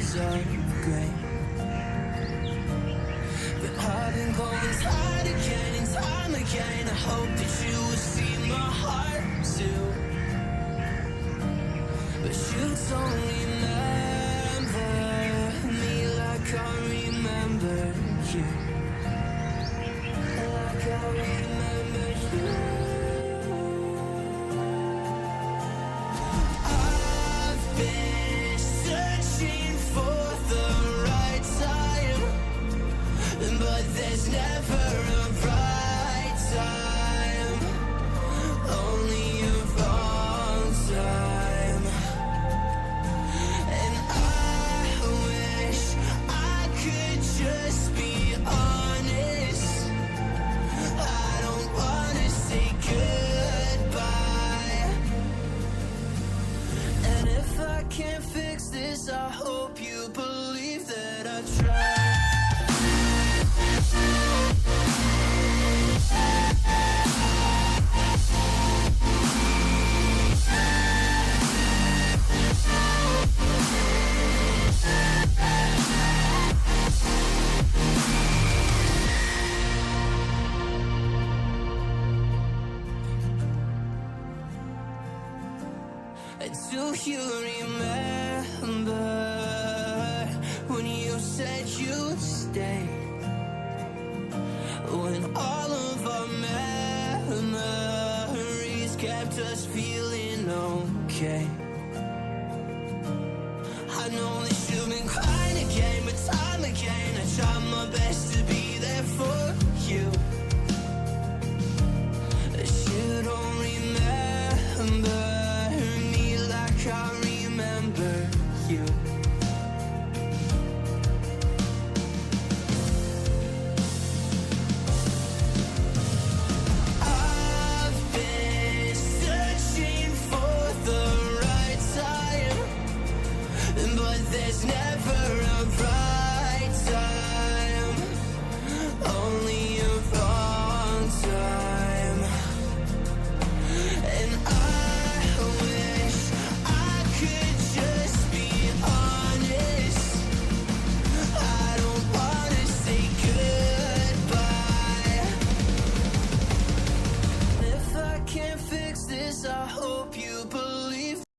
skies are gray. But I've been going time again and time again. I hope that you will see my heart too. But you don't remember me like I remember you. Like I remember you. I've been searching for the right time, but there's never a right time, only a wrong time. And I wish I could just be honest. I don't wanna say goodbye. And if I can't fix this, I hope you believe that I tried. Do you remember when you said you'd stay? When all of our memories kept us feeling okay. I know that you've been crying again, but time again I tried my best to be there for you. But you don't remember I remember you. I've been searching for the right time, but there's never a right time.